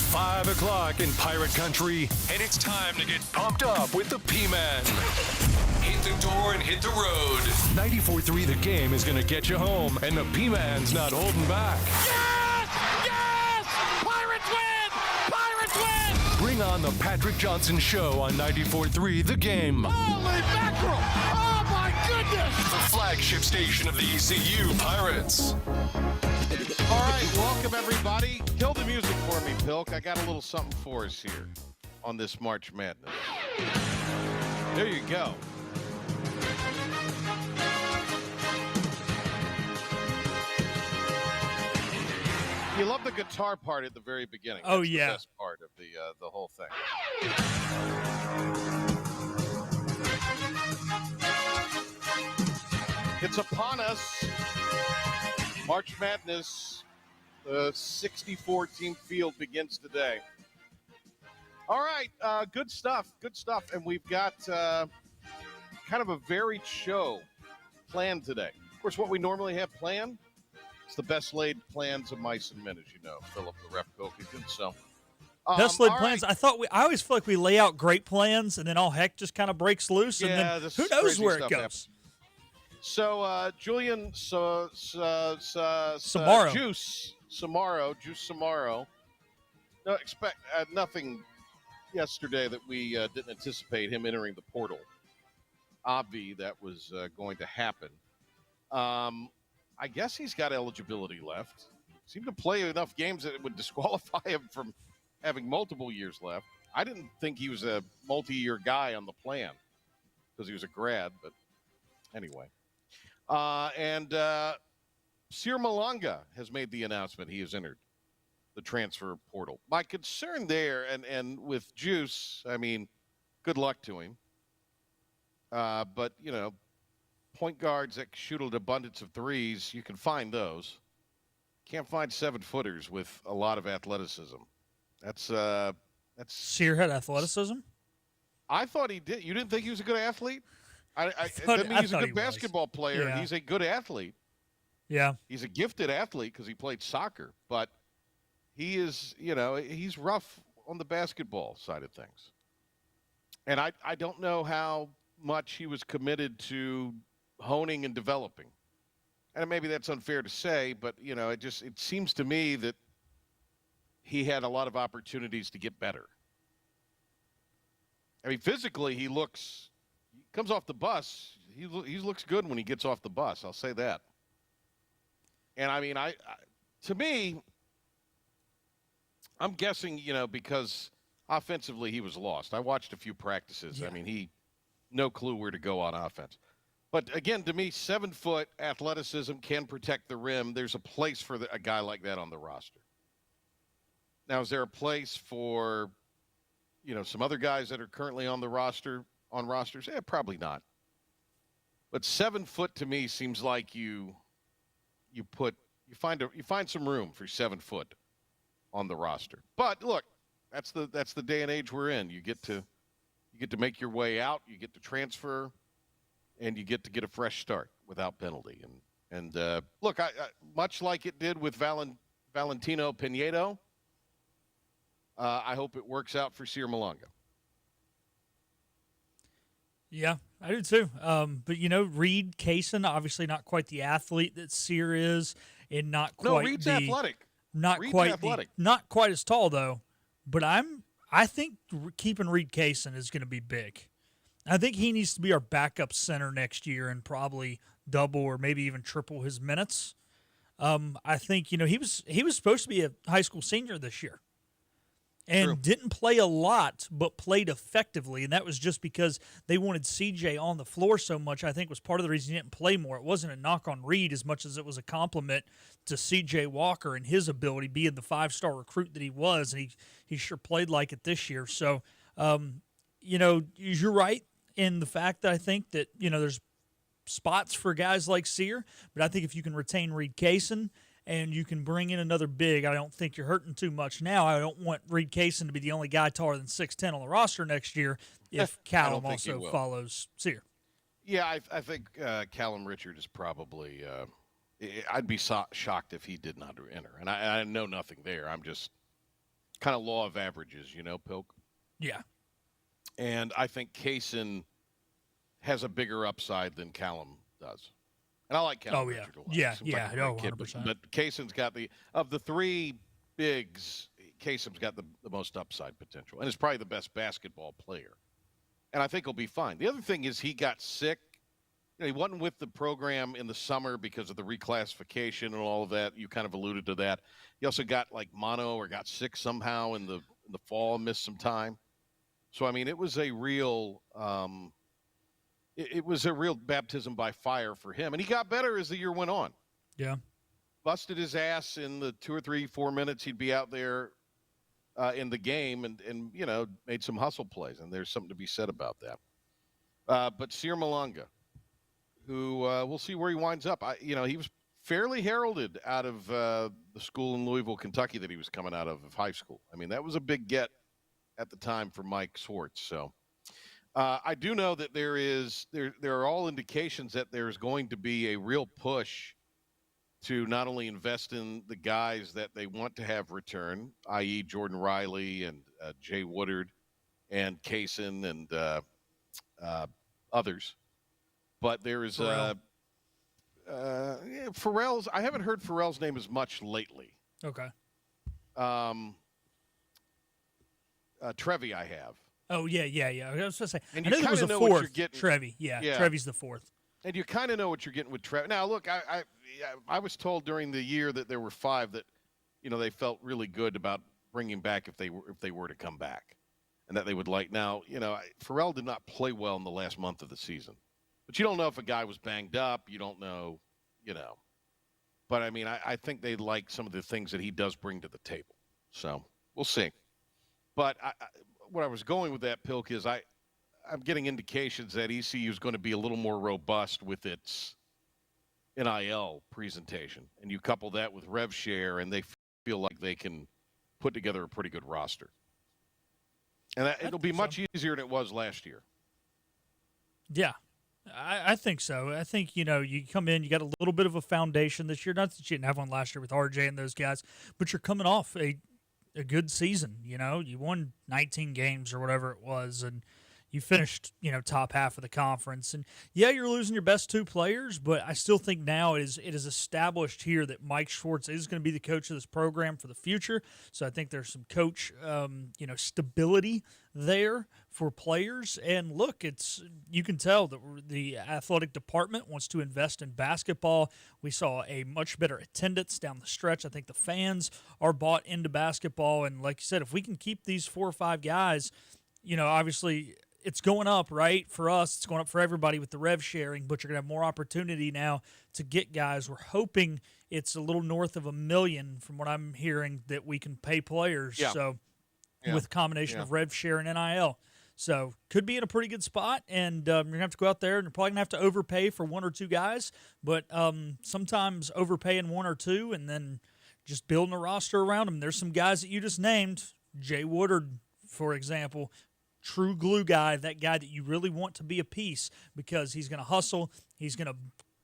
5 o'clock in Pirate Country, and it's time to get pumped up with the P-Man. Hit the door and hit the road. 94.3 The Game is going to get you home, and the P-Man's not holding back. Yes! Yes! Pirates win! Pirates win! Bring on the Patrick Johnson Show on 94.3 The Game. Holy mackerel! Oh, my goodness! The flagship station of the ECU Pirates. All right, welcome everybody. Kill the music for me, Pilk. I got a little something for us here on this March Madness. There you go. You love the guitar part at the very beginning. Oh, That's yeah. the best part of the whole thing. It's upon us. March Madness, the 64-team field begins today. All right, good stuff, and we've got kind of a varied show planned today. Of course, what we normally have planned, it's the best laid plans of mice and men, as you know, Philip the Rep Pilkington. So, Best laid all plans. right. I always feel like we lay out great plans, and then all heck just kind of breaks loose, and Yeah, then this who is knows crazy where it stuff goes. happens. So, Julian Samaro. Juice Samaro. No, expect nothing yesterday that we didn't anticipate him entering the portal. Obvi, that was going to happen. I guess he's got eligibility left. Seemed to play enough games that it would disqualify him from having multiple years left. I didn't think he was a multi-year guy on the plan because he was a grad, but anyway. And Sir Malanga has made the announcement he has entered the transfer portal. My concern there, and with Juice, I mean, good luck to him. But, you know, point guards that shoot an abundance of threes, you can find those. Can't find 7-footers with a lot of athleticism. That's Sear had athleticism? I thought he did. You didn't think he was a good athlete? I That means he's a thought good he was. basketball player, and Yeah. he's a good athlete. Yeah. He's a gifted athlete because he played soccer, but he is, you know, he's rough on the basketball side of things. And I don't know how much he was committed to honing and developing. And maybe that's unfair to say, but, you know, it seems to me that he had a lot of opportunities to get better. I mean, physically, he comes off the bus. He looks good when he gets off the bus. I'll say that. And I mean, to me, I'm guessing, you know, because offensively he was lost. I watched a few practices. Yeah. I mean, no clue where to go on offense. But again, to me, 7-foot athleticism can protect the rim. There's a place for a guy like that on the roster. Now, is there a place for, you know, some other guys that are currently on the rosters? Probably not. But 7 foot to me seems like you find some room for 7 foot on the roster. But look, that's the day and age we're in. You get to make your way out, you get to transfer, and you get to get a fresh start without penalty. And look, I much like it did with Valentino Pinedo, I hope it works out for Sir Malanga. Yeah, I do too. But, you know, Reed Kaysen, obviously not quite the athlete that Sear is, and not quite No, Reed's athletic. Not Reed's quite athletic. not quite as tall though. But I think keeping Reed Kaysen is going to be big. I think he needs to be our backup center next year and probably double or maybe even triple his minutes. I think, you know, he was supposed to be a high school senior this year. And True. didn't play a lot, but played effectively. And that was just because they wanted CJ on the floor so much, I think was part of the reason he didn't play more. It wasn't a knock on Reed as much as it was a compliment to CJ Walker and his ability, being the 5-star recruit that he was. And he sure played like it this year. So, you know, you're right in the fact that I think that, you know, there's spots for guys like Sear. But I think if you can retain Reed Kaysen and you can bring in another big, I don't think you're hurting too much now. I don't want Reed Kaysen to be the only guy taller than 6'10" on the roster next year if Callum also follows Sear. Yeah, I think Callum Richard is probably I'd be shocked if he did not enter. And I know nothing there. I'm just kind of law of averages, Pilk. Yeah. And I think Kaysen has a bigger upside than Callum does. And I like Callum Oh, yeah. Richard a lot. Yeah, Seems yeah. like a great kid, 100%. but Kaysen's got of the three bigs, Kaysen's got the most upside potential and is probably the best basketball player. And I think he'll be fine. The other thing is he got sick. He wasn't with the program in the summer because of the reclassification and all of that. You kind of alluded to that. He also got like mono or got sick somehow in the fall and missed some time. So, I mean, it was a real it was a real baptism by fire for him. And he got better as the year went on. Yeah. Busted his ass in the 2 or 3, 4 minutes he'd be out there in the game and made some hustle plays. And there's something to be said about that. But Sir Malunga, who we'll see where he winds up. He was fairly heralded out of the school in Louisville, Kentucky that he was coming out of high school. I mean, that was a big get at the time for Mike Swartz. So I do know that there are all indications that there's going to be a real push to not only invest in the guys that they want to have return, i.e. Jordan Riley and Jay Woodard and Kaysen and others. But there is Pharrell's. I haven't heard Pharrell's name as much lately. Okay. Trevi, I have. Oh, yeah. I was supposed to say, And I you know there was a kinda know what fourth, you're getting. Trevi. Yeah, Trevi's the fourth. And you kind of know what you're getting with Trevi. Now, look, I was told during the year that there were 5 that, they felt really good about bringing back if they were to come back, and that they would like. Now, Pharrell did not play well in the last month of the season. But you don't know if a guy was banged up. You don't know, But, I mean, I think they like some of the things that he does bring to the table. So we'll see. But what I was going with that, Pilk, is I'm getting indications that ECU is going to be a little more robust with its NIL presentation. And you couple that with rev share, and they feel like they can put together a pretty good roster. And it'll be much easier than it was last year. Yeah. I think so. I think, you come in, you got a little bit of a foundation this year. Not that you didn't have one last year with RJ and those guys, but you're coming off a good season. You won 19 games or whatever it was, and you finished, top half of the conference. And, yeah, you're losing your best 2 players, but I still think now it is established here that Mike Schwartz is going to be the coach of this program for the future. So I think there's some coach, stability there for players. And, look, you can tell that the athletic department wants to invest in basketball. We saw a much better attendance down the stretch. I think the fans are bought into basketball. And, like you said, if we can keep these 4 or 5 guys, obviously – it's going up, right? For us, it's going up for everybody with the rev sharing, but you're going to have more opportunity now to get guys. We're hoping it's a little north of $1 million from what I'm hearing that we can pay players. Yeah. So with a combination of rev share and NIL. So could be in a pretty good spot, and you're going to have to go out there, and you're probably going to have to overpay for 1 or 2 guys, but sometimes overpaying 1 or 2 and then just building a roster around them. There's some guys that you just named, Jay Woodard, for example, true glue guy, that guy that you really want to be a piece because he's going to hustle. He's going to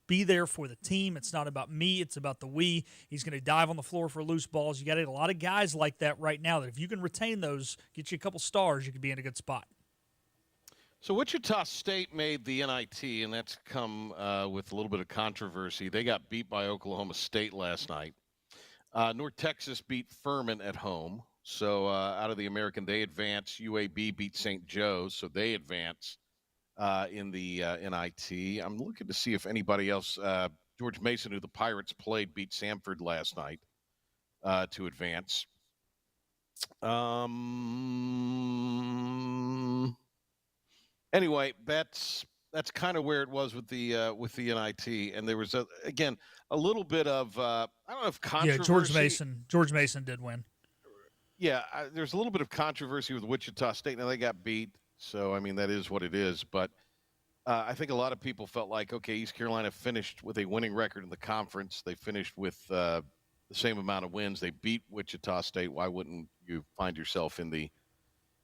be there for the team. It's not about me. It's about the we. He's going to dive on the floor for loose balls. You got a lot of guys like that right now that if you can retain those, get you a couple stars, you could be in a good spot. So Wichita State made the NIT, and that's come with a little bit of controversy. They got beat by Oklahoma State last night. North Texas beat Furman at home. So out of the American, they advance. UAB beat St. Joe's, so they advance in the NIT. I'm looking to see if anybody else, George Mason, who the Pirates played, beat Samford last night to advance. Anyway, that's kind of where it was with the NIT, and there was a little bit of I don't know if controversy. Yeah, George Mason did win. Yeah, there's a little bit of controversy with Wichita State. Now they got beat, so I mean that is what it is. But I think a lot of people felt like, okay, East Carolina finished with a winning record in the conference. They finished with the same amount of wins. They beat Wichita State. Why wouldn't you find yourself in the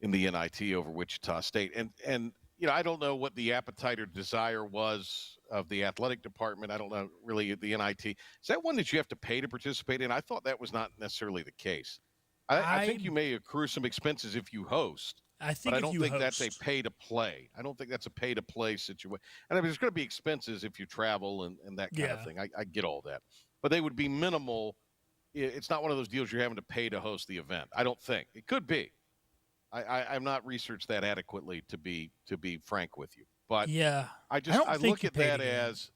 NIT over Wichita State? And I don't know what the appetite or desire was of the athletic department. I don't know really the NIT. Is that one that you have to pay to participate in? I thought that was not necessarily the case. I think you may accrue some expenses if you host. I think but I if don't you think host, that's a pay-to-play. I don't think that's a pay-to-play situation. And I mean, there's going to be expenses if you travel and that kind of thing. I get all that. But they would be minimal. It's not one of those deals you're having to pay to host the event. I don't think. It could be. I've not researched that adequately to be frank with you. But yeah, I look at that as,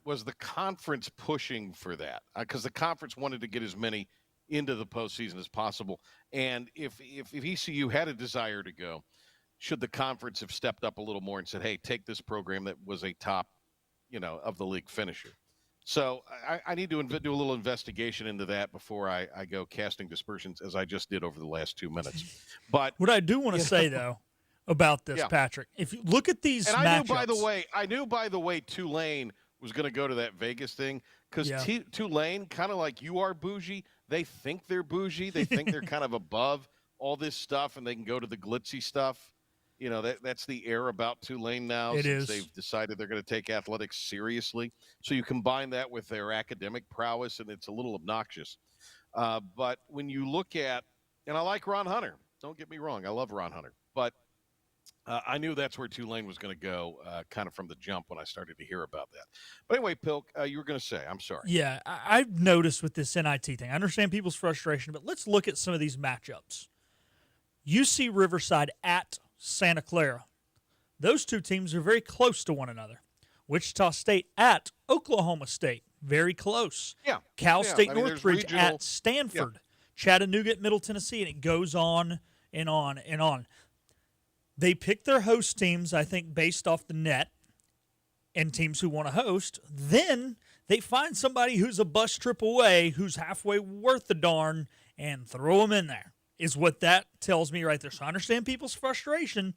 was the conference pushing for that? Because the conference wanted to get as many into the postseason as possible. And if ECU had a desire to go, should the conference have stepped up a little more and said, hey, take this program that was a top, of the league finisher? So I need to do a little investigation into that before I go casting dispersions, as I just did over the last 2 minutes. But what I do want to say, though, about this, Patrick, if you look at these matchups. I knew, by the way, Tulane was going to go to that Vegas thing because Tulane, kind of like you are bougie, they think they're bougie. They think they're kind of above all this stuff, and they can go to the glitzy stuff. That's the air about Tulane now. Since they've decided they're going to take athletics seriously. So you combine that with their academic prowess, and it's a little obnoxious. But when you look at, and I like Ron Hunter. Don't get me wrong. I love Ron Hunter. But I knew that's where Tulane was going to go kind of from the jump when I started to hear about that. But anyway, Pilk, you were going to say, I'm sorry. Yeah, I've noticed with this NIT thing, I understand people's frustration, but let's look at some of these matchups. UC Riverside at Santa Clara. Those two teams are very close to one another. Wichita State at Oklahoma State, very close. Yeah. Cal State Northridge regional, at Stanford. Chattanooga at Middle Tennessee, and it goes on and on and on. They pick their host teams, I think, based off the net and teams who want to host. Then they find somebody who's a bus trip away, who's halfway worth the darn, and throw them in there, is what that tells me right there. So I understand people's frustration,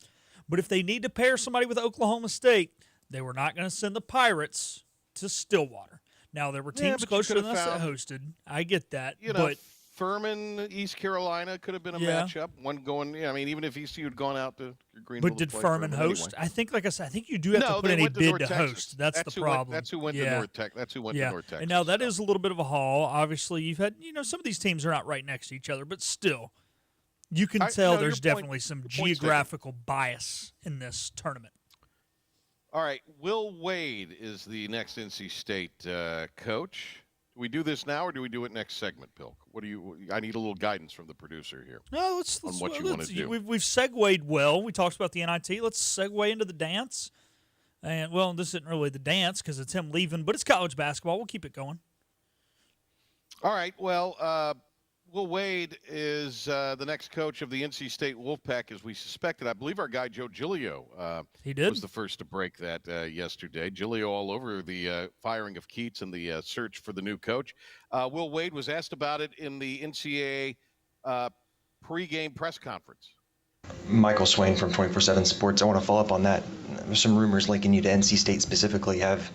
but if they need to pair somebody with Oklahoma State, they were not going to send the Pirates to Stillwater. Now, there were teams closer than us that hosted. I get that. But Furman, East Carolina could have been a matchup. One going, even if ECU had gone out to Greenville. But did Furman host? Anyway. I think, like I said, you do have to put in a bid to host. That's the problem. That's who went to North Texas. That's who went to North Texas. And now that is a little bit of a haul. Obviously, you've had, some of these teams are not right next to each other, but still, you can tell there's definitely some geographical bias in this tournament. All right, Will Wade is the next NC State coach. Do we do this now, or do we do it next segment, Pilk? I need a little guidance from the producer here. No, let's on what you want to do. We've segued well. We talked about the NIT. Let's segue into the dance. And, well, this isn't really the dance because it's him leaving, but it's college basketball. We'll keep it going. All right, well, Will Wade is the next coach of the NC State Wolfpack, as we suspected. I believe our guy Joe Giglio was the first to break that yesterday. Giglio all over the firing of Keats and the search for the new coach. Will Wade was asked about it in the NCAA pregame press conference. Michael Swain from 24/7 Sports. I want to follow up on that. There's some rumors linking you to NC State specifically. Have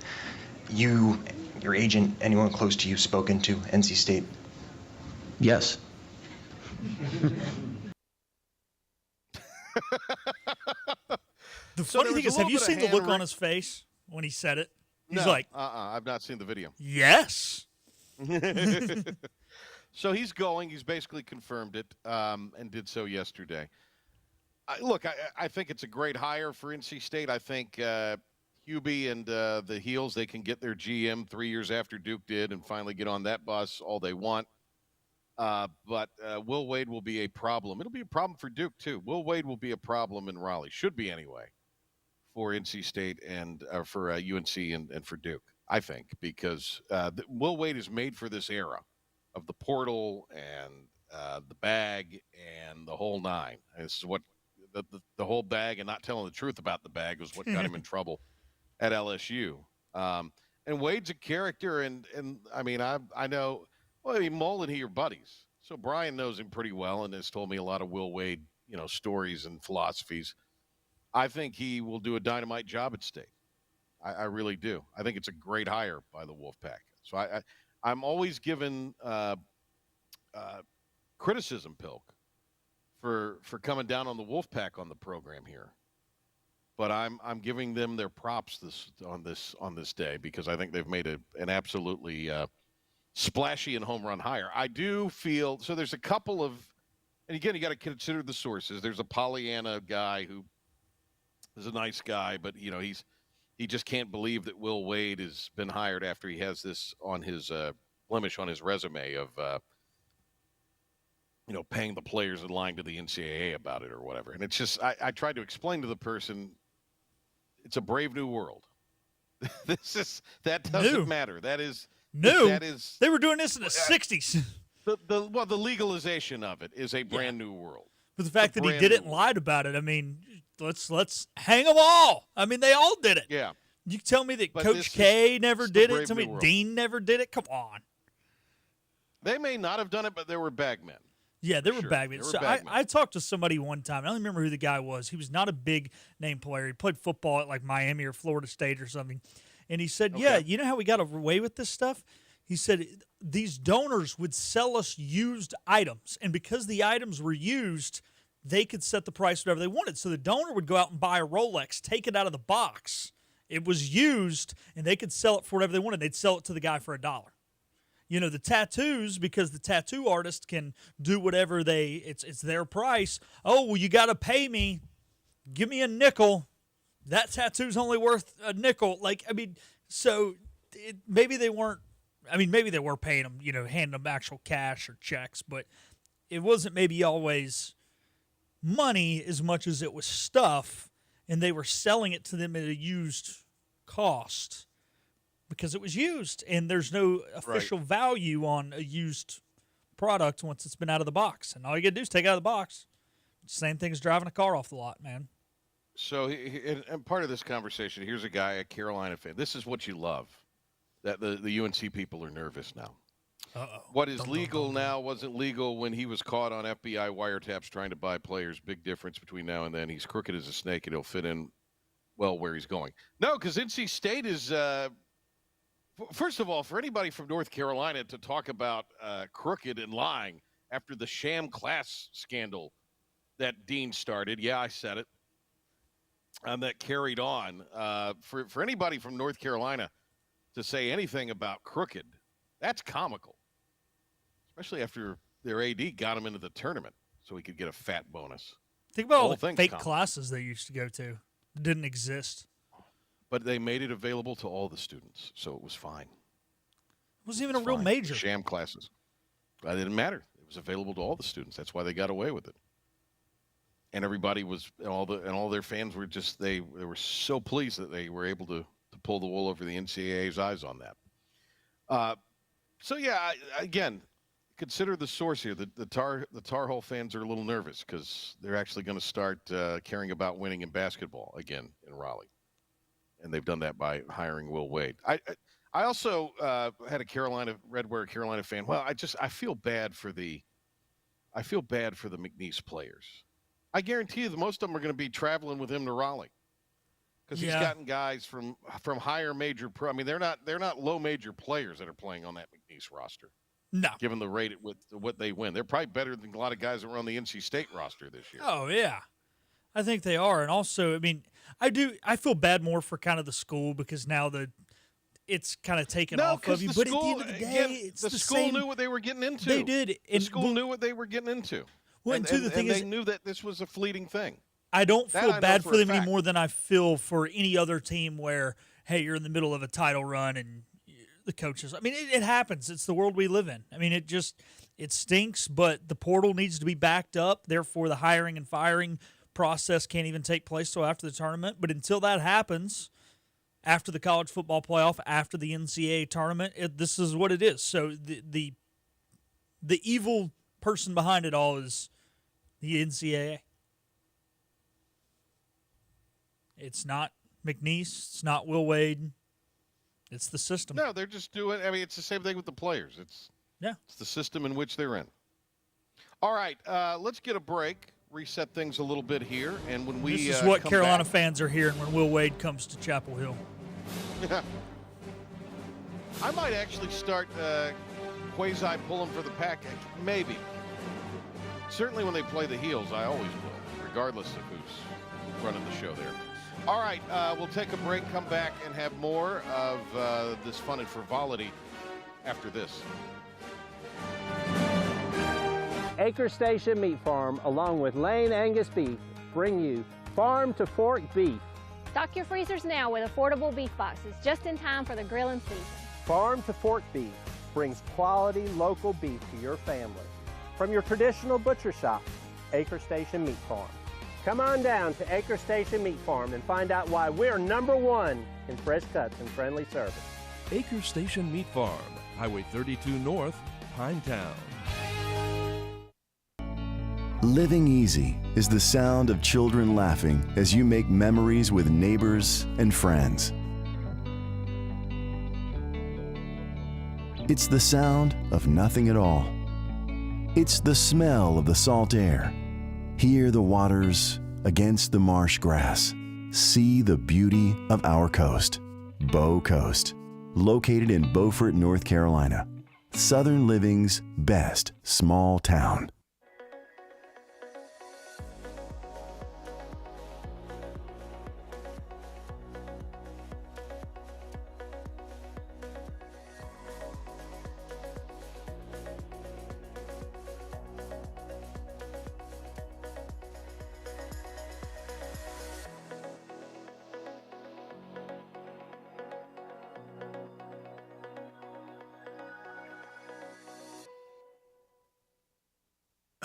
you, your agent, anyone close to you spoken to NC State? Yes. The funny thing is, have you seen the look on his face when he said it? He's like, I've not seen the video. Yes. So he's going. He's basically confirmed it and did so yesterday. I think it's a great hire for NC State. I think Hubie and the Heels, they can get their GM 3 years after Duke did and finally get on that bus all they want. But Will Wade will be a problem. It'll be a problem for Duke, too. Will Wade will be a problem in Raleigh. Should be anyway for NC State and for UNC and for Duke, I think, because Will Wade is made for this era of the portal and the bag and the whole nine. And this is what the whole bag and not telling the truth about the bag was what got him in trouble at LSU. And Wade's a character, and I mean, I know – well, I mean, Mullen, he are buddies. So Brian knows him pretty well and has told me a lot of Will Wade, stories and philosophies. I think he will do a dynamite job at State. I really do. I think it's a great hire by the Wolfpack. So I'm always given criticism, Pilk, for coming down on the Wolfpack on the program here. But I'm giving them their props on this day because I think they've made an absolutely splashy and home run hire. I do feel so. There's a couple of And again, you got to consider the sources. There's a Pollyanna guy who is a nice guy, but he just can't believe that Will Wade has been hired after he has this on his blemish on his resume of paying the players and lying to the NCAA about it or whatever. And it's just I tried to explain to the person, it's a brave new world. That doesn't matter. That is new. That is they were doing this in the 60s. The legalization of it is a brand new world. But the fact that he did it and lied about it, I mean, let's hang them all. I mean, they all did it. Yeah. You tell me that Coach K never did it. Tell me Dean never did it. Come on. They may not have done it, but there were bagmen. Yeah, there were bagmen. So I talked to somebody one time. I don't remember who the guy was. He was not a big name player. He played football at like Miami or Florida State or something. And he said, yeah, you know how we got away with this stuff? He said these donors would sell us used items. And because the items were used, they could set the price whatever they wanted. So the donor would go out and buy a Rolex, take it out of the box. It was used, and they could sell it for whatever they wanted. They'd sell it to the guy for $1. The tattoos, because the tattoo artist can do whatever it's their price. Oh, well, you got to pay me. Give me a nickel. That tattoo's only worth a nickel. Maybe they weren't. I mean, maybe they were paying them, handing them actual cash or checks, but it wasn't maybe always money as much as it was stuff, and they were selling it to them at a used cost because it was used, and there's no official value on a used product once it's been out of the box. And all you got to do is take it out of the box. Same thing as driving a car off the lot, man. So, and part of this conversation, here's a guy, a Carolina fan. This is what you love, that the UNC people are nervous now. Uh-oh. What is legal now wasn't legal when he was caught on FBI wiretaps trying to buy players. Big difference between now and then. He's crooked as a snake, and he'll fit in well where he's going. No, because NC State is, first of all, for anybody from North Carolina to talk about crooked and lying after the sham class scandal that Dean started. Yeah, I said it. And that carried on. For anybody from North Carolina to say anything about crooked, that's comical. Especially after their AD got him into the tournament so he could get a fat bonus. Think about all the fake classes they used to go to. It didn't exist. But they made it available to all the students, so it was fine. It wasn't even a real major. Sham classes. It didn't matter. It was available to all the students. That's why they got away with it. And everybody was, and all their fans were just, they were so pleased that they were able to pull the wool over the NCAA's eyes on that. So yeah, again, consider the source here. The Tar Heel fans are a little nervous because they're actually going to start caring about winning in basketball again in Raleigh, and they've done that by hiring Will Wade. I also had a Red Carolina fan. Well, I feel bad for the McNeese players. I guarantee you that most of them are going to be traveling with him to Raleigh. Because he's gotten guys from higher major pro. I mean, they're not low major players that are playing on that McNeese roster. No. Given the rate with what they win. They're probably better than a lot of guys that were on the NC State roster this year. Oh, yeah. I think they are. And also, I mean, I feel bad more for kind of the school because now it's kind of taken off of you. But at the end of the day, it's the school same. Knew what they were getting into. They did. The school knew what they were getting into. Well, and the thing is, they knew that this was a fleeting thing. I don't feel bad for them any more than I feel for any other team where, hey, you're in the middle of a title run and the coaches. I mean, it happens. It's the world we live in. I mean, it stinks, but the portal needs to be backed up. Therefore, the hiring and firing process can't even take place till after the tournament. But until that happens, after the college football playoff, after the NCAA tournament, this is what it is. So the evil person behind it all is the NCAA. It's not McNeese. It's not Will Wade. It's the system. No, they're just doing. I mean, it's the same thing with the players. It's the system in which they're in. All right, let's get a break, reset things a little bit here, and when we this is what Carolina fans are hearing when Will Wade comes to Chapel Hill. I might actually start quasi pulling for the pack. Maybe. Certainly when they play the Heels, I always will, regardless of who's running the show there. All right, we'll take a break, come back, and have more of this fun and frivolity after this. Acre Station Meat Farm, along with Lane Angus Beef, bring you farm to fork beef. Stock your freezers now with affordable beef boxes, just in time for the grilling season. Farm to fork beef brings quality local beef to your family. From your traditional butcher shop, Acre Station Meat Farm. Come on down to Acre Station Meat Farm and find out why we're #1 in fresh cuts and friendly service. Acre Station Meat Farm, Highway 32 North, Pinetown. Living easy is the sound of children laughing as you make memories with neighbors and friends. It's the sound of nothing at all. It's the smell of the salt air. Hear the waters against the marsh grass. See the beauty of our coast. Bow Coast, located in Beaufort, North Carolina. Southern living's best small town.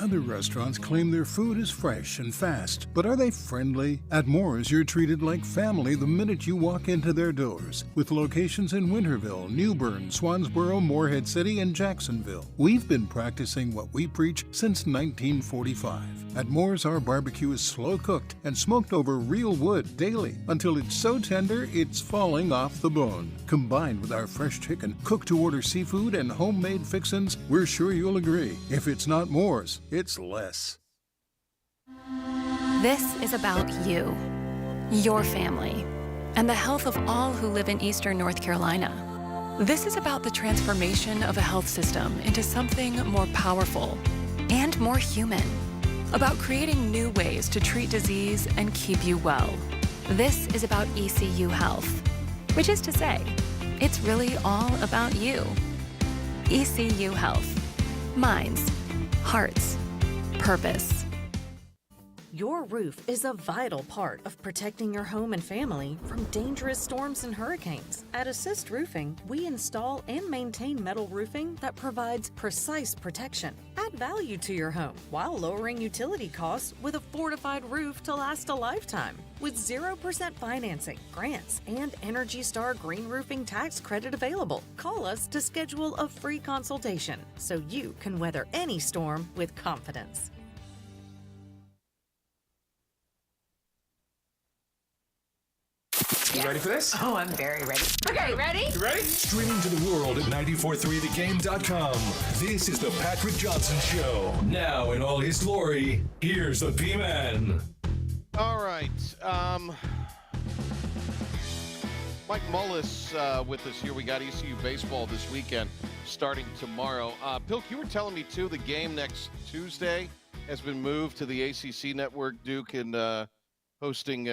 Other restaurants claim their food is fresh and fast, but are they friendly? At Moore's, you're treated like family the minute you walk into their doors. With locations in Winterville, New Bern, Swansboro, Morehead City, and Jacksonville. We've been practicing what we preach since 1945. At Moore's, our barbecue is slow cooked and smoked over real wood daily until it's so tender it's falling off the bone. Combined with our fresh chicken, cooked-to-order seafood, and homemade fixins, we're sure you'll agree. If it's not Moore's, it's less. This is about you, your family, and the health of all who live in Eastern North Carolina. This is about the transformation of a health system into something more powerful and more human. About creating new ways to treat disease and keep you well. This is about ECU Health, which is to say, it's really all about you. ECU Health. Minds, hearts, purpose. Your roof is a vital part of protecting your home and family from dangerous storms and hurricanes. At Assist Roofing, we install and maintain metal roofing that provides precise protection. Add value to your home while lowering utility costs with a fortified roof to last a lifetime. With 0% financing, grants, and Energy Star Green Roofing tax credit available. Call us to schedule a free consultation so you can weather any storm with confidence. You ready for this? Oh, I'm very ready. Okay, ready? You ready? Streaming to the world at 943thegame.com. This is the Patrick Johnson Show. Now in all his glory, here's the P-Man. All right. Mike Mullis with us here. We got ECU baseball this weekend starting tomorrow. Pilk, you were telling me, too, the game next Tuesday has been moved to the ACC network. Duke and hosting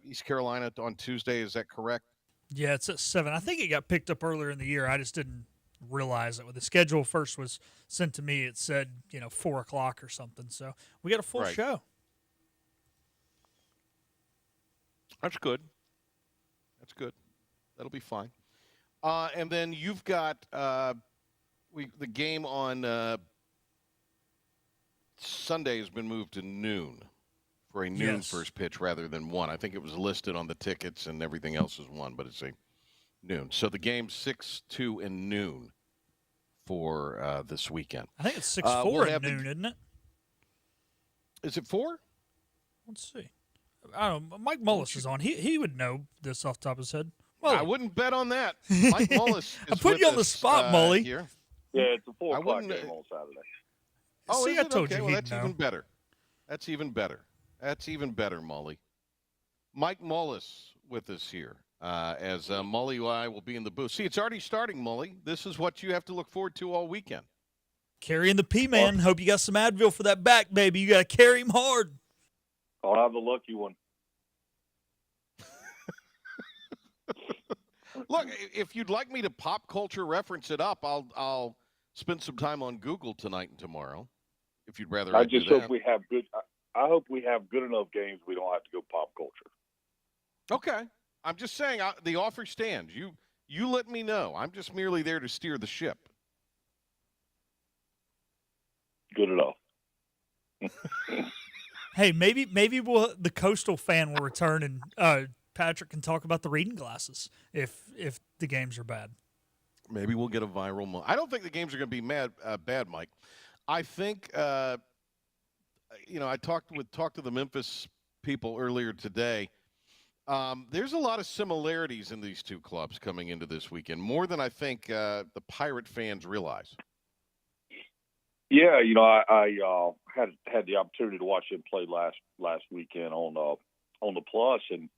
East Carolina on Tuesday. Is that correct? Yeah, it's at 7. I think it got picked up earlier in the year. I just didn't realize it. When the schedule first was sent to me, it said, 4 o'clock or something. So we got a full show. That's good. That's good. That'll be fine. And then you've got the game on Sunday has been moved to noon. For a noon first pitch rather than 1. I think it was listed on the tickets and everything else is 1, but it's a noon. So the game's 6, 2, and noon for this weekend. I think it's 6, 4 at noon, isn't it? Is it 4? Let's see. I don't know. Mike Mullis is on. He would know this off the top of his head. I wouldn't bet on that. Mike Mullis is I put you on the spot, Mully. Here. Yeah, it's a 4 o'clock game on Saturday. Oh, see, is I it? told Okay, you well, he'd that's know. even better. That's even better. That's even better, Mully. Mike Mullis with us here as Mully and I will be in the booth. See, it's already starting, Mully. This is what you have to look forward to all weekend. Carrying the P-Man. Hope you got some Advil for that back, baby. You got to carry him hard. I'll have the lucky one. Look, if you'd like me to pop culture reference it up, I'll spend some time on Google tonight and tomorrow. if you'd rather I do just hope that. we have good. I hope we have good enough games we don't have to go pop culture. Okay. I'm just saying the offer stands. You let me know. I'm just merely there to steer the ship. Good enough. Hey, maybe the Coastal fan will return and Patrick can talk about the reading glasses if the games are bad. Maybe we'll get a viral moment. I don't think the games are going to be bad, Mike. I think I talked to the Memphis people earlier today. There's a lot of similarities in these two clubs coming into this weekend, more than I think the Pirate fans realize. Yeah, I had the opportunity to watch him play last weekend on the Plus, and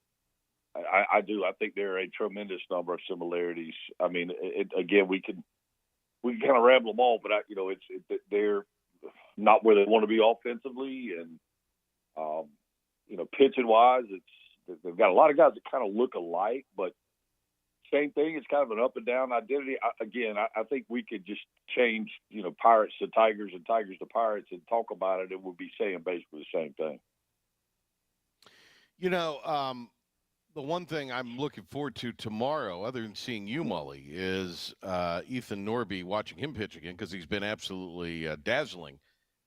I do. I think there are a tremendous number of similarities. I mean, again, we can kind of ramble them all, but they're not where they want to be offensively, and pitching wise, they've got a lot of guys that kind of look alike, but same thing. It's kind of an up and down identity. I think we could just change, Pirates to Tigers and Tigers to Pirates and talk about it. It would be saying basically the same thing. The one thing I'm looking forward to tomorrow, other than seeing you, Mully, is Ethan Norby, watching him pitch again, because he's been absolutely dazzling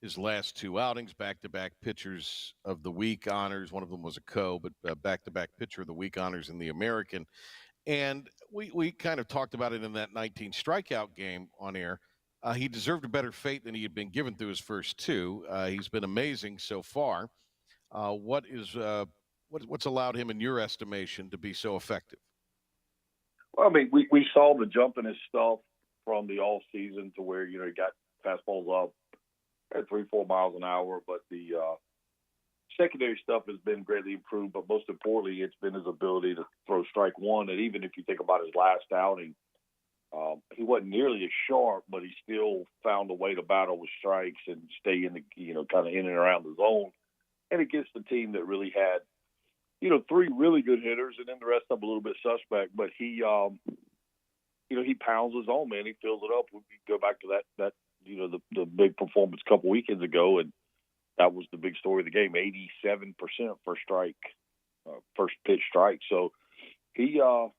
his last two outings, back-to-back pitchers of the week honors. One of them was a but back-to-back pitcher of the week honors in the American. And we kind of talked about it in that 19 strikeout game on air. He deserved a better fate than he had been given through his first two. He's been amazing so far. What's allowed him, in your estimation, to be so effective? Well, I mean, we saw the jump in his stuff from the off season to where, he got fastballs up at 3-4 miles an hour, but the secondary stuff has been greatly improved, but most importantly, it's been his ability to throw strike one. And even if you think about his last outing, he wasn't nearly as sharp, but he still found a way to battle with strikes and stay in the, kind of in and around the zone. And against the team that really had, three really good hitters, and then the rest of them a little bit suspect. But he pounds his own, man. He fills it up. We go back to that the big performance a couple weekends ago, and that was the big story of the game. 87% first pitch strike. So he, and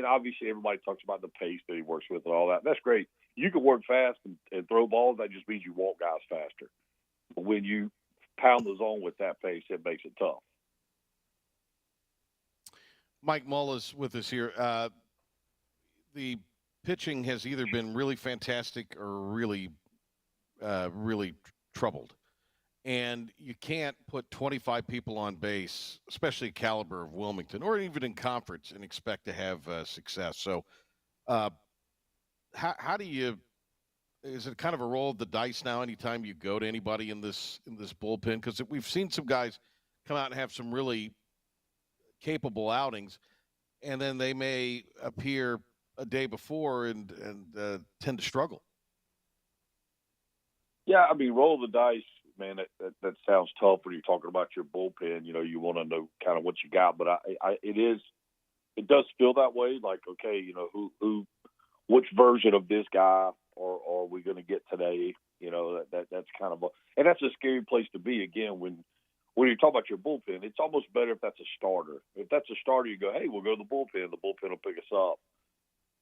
obviously everybody talks about the pace that he works with and all that. That's great. You can work fast and throw balls. That just means you walk guys faster. But when you pound the zone with that pace, it makes it tough. Mike Mullis with us here. The pitching has either been really fantastic or really, really troubled. And you can't put 25 people on base, especially caliber of Wilmington, or even in conference, and expect to have success. So how do you – is it kind of a roll of the dice now anytime you go to anybody in this bullpen? Because we've seen some guys come out and have some really capable outings, and then they may appear a day before and tend to struggle. Yeah, I mean, roll the dice, man. That sounds tough when you're talking about your bullpen. You want to know kind of what you got, but it does feel that way. Like, okay, which version of this guy are we going to get today? That's kind of and that's a scary place to be. Again, when you talk about your bullpen, it's almost better if that's a starter. If that's a starter, you go, hey, we'll go to the bullpen. The bullpen will pick us up.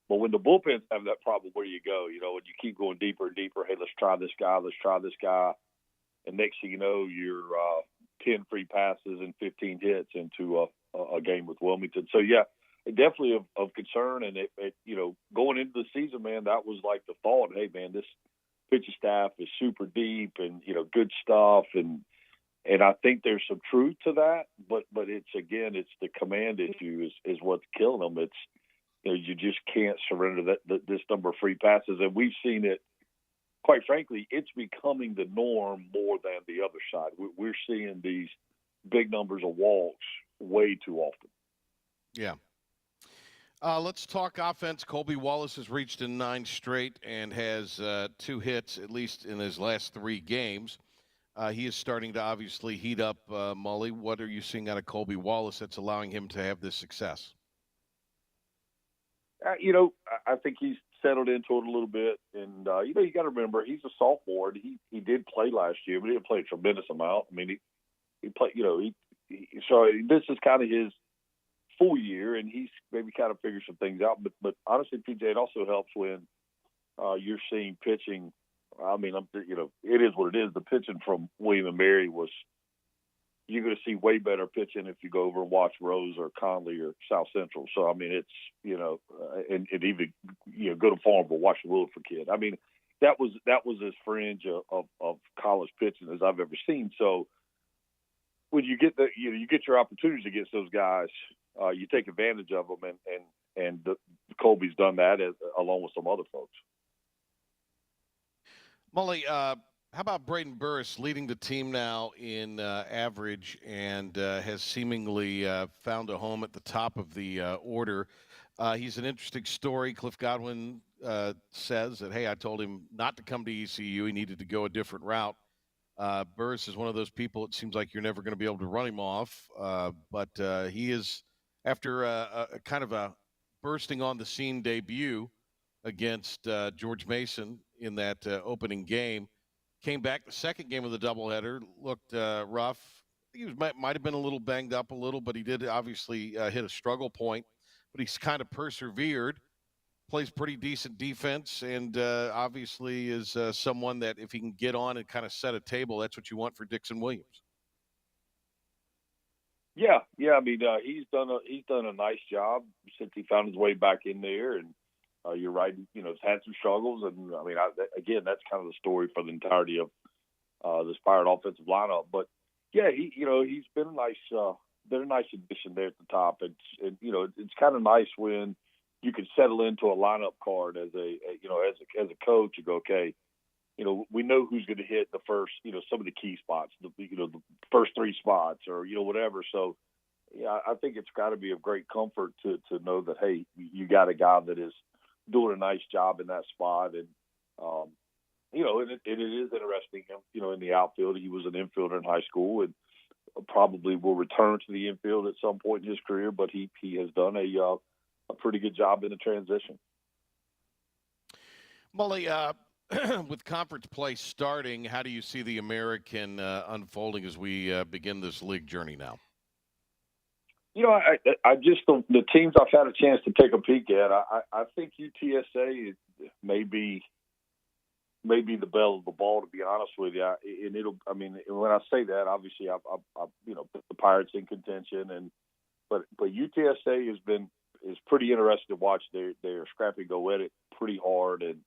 But when the bullpens have that problem, where do you go? And you keep going deeper and deeper. Hey, let's try this guy. And next thing you know, you're 10 free passes and 15 hits into a game with Wilmington. So, yeah, definitely of concern. And, going into the season, man, that was like the thought, hey, man, this pitching staff is super deep and, good stuff. And I think there's some truth to that. But it's the command issue is what's killing them. It's, you just can't surrender this number of free passes. And we've seen it, quite frankly, it's becoming the norm more than the other side. We're seeing these big numbers of walks way too often. Yeah. Let's talk offense. Colby Wallace has reached in 9 straight and has 2 hits, at least in his last 3 games. He is starting to obviously heat up, Mully. What are you seeing out of Colby Wallace that's allowing him to have this success? I think he's settled into it a little bit. And, you got to remember, he's a sophomore. And he did play last year, but he didn't play a tremendous amount. I mean, he played, so this is kind of his full year, and he's maybe kind of figured some things out. But honestly, PJ, it also helps when you're seeing pitching. I mean, it is what it is. The pitching from William and Mary you're going to see way better pitching if you go over and watch Rose or Conley or South Central. So, I mean, it's, and even, go to Farm or watch the Williford kid. I mean, that was as fringe of college pitching as I've ever seen. So when you get you get your opportunities against those guys, you take advantage of them, and Colby's done that along with some other folks. Mully, how about Braden Burris leading the team now in average and has seemingly found a home at the top of the order? He's an interesting story. Cliff Godwin says that, hey, I told him not to come to ECU. He needed to go a different route. Burris is one of those people, it seems like you're never going to be able to run him off. But he is, after a kind of a bursting on the scene debut against George Mason in that opening game, came back the second game of the doubleheader, looked rough. He might have been a little banged up a little, but he did obviously hit a struggle point. But he's kind of persevered, plays pretty decent defense, and obviously is someone that if he can get on and kind of set a table, that's what you want for Dixon Williams. Yeah. I mean, he's done a nice job since he found his way back in there, and you're right. He's had some struggles, and I mean, again, that's kind of the story for the entirety of this Pirate offensive lineup. But yeah, he's been a nice addition there at the top. It's kind of nice when you can settle into a lineup card as a coach. You go, okay, we know who's going to hit the first, some of the key spots, the first three spots, or whatever. So yeah, I think it's got to be of great comfort to know that, hey, you got a guy that is doing a nice job in that spot. And, and it is interesting, in the outfield. He was an infielder in high school and probably will return to the infield at some point in his career, but he has done a pretty good job in the transition. Mully, with conference play starting, how do you see the American unfolding as we begin this league journey now? I just the teams I've had a chance to take a peek at. I think UTSA may be the belle of the ball, to be honest with you. And when I say that, obviously I put the Pirates in contention, but UTSA is pretty interesting to watch. They're scrappy, go at it pretty hard, and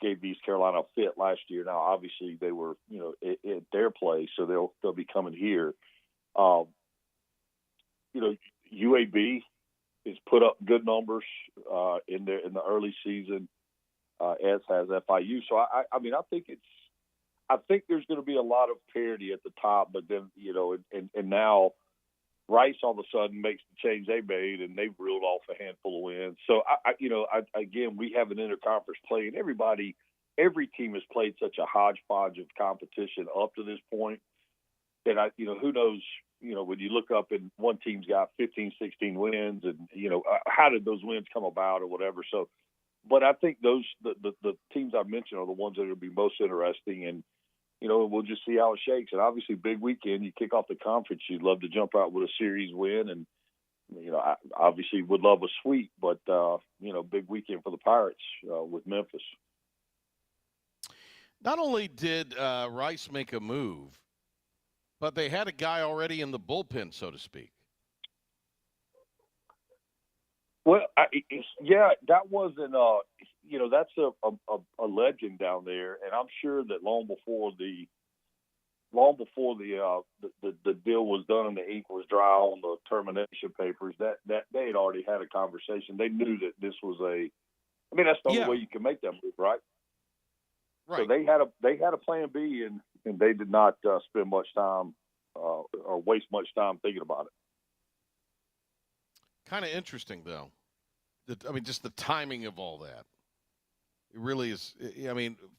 gave East Carolina a fit last year. Now obviously they were at their place, so they'll be coming here. UAB has put up good numbers in the early season, as has FIU. So I think there's going to be a lot of parity at the top, but then and now Rice all of a sudden makes the change they made, and they've reeled off a handful of wins. So again, we have an interconference play, and every team has played such a hodgepodge of competition up to this point that who knows. When you look up and one team's got 15, 16 wins, and how did those wins come about or whatever. So, but I think the teams I mentioned are the ones that will be most interesting, and we'll just see how it shakes. And obviously, big weekend, you kick off the conference, you'd love to jump out with a series win, and I obviously would love a sweep, but big weekend for the Pirates with Memphis. Not only did Rice make a move, but they had a guy already in the bullpen, so to speak. Well, that wasn't. That's a legend down there, and I'm sure that long before the deal was done and the ink was dry on the termination papers, that they had already had a conversation. They knew that this was that's the only way you can make that move, right? Right. So they had a plan B, and they did not spend much time or waste much time thinking about it. Kind of interesting, though. Just the timing of all that. It really is.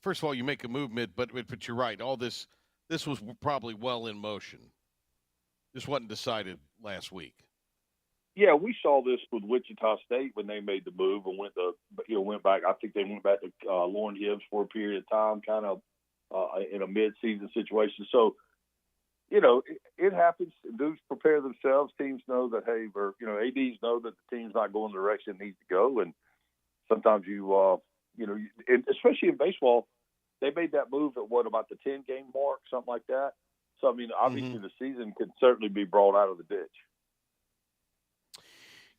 First of all, you make a movement, but you're right. All this was probably well in motion. This wasn't decided last week. Yeah, we saw this with Wichita State when they made the move and went back. I think they went back to Lauren Hibbs for a period of time, kind of in a mid-season situation. So, it happens. Dudes prepare themselves. Teams know that, hey, ADs know that the team's not going the direction it needs to go. And sometimes and especially in baseball, they made that move at about the 10-game mark, something like that. So, I mean, obviously the season could certainly be brought out of the ditch.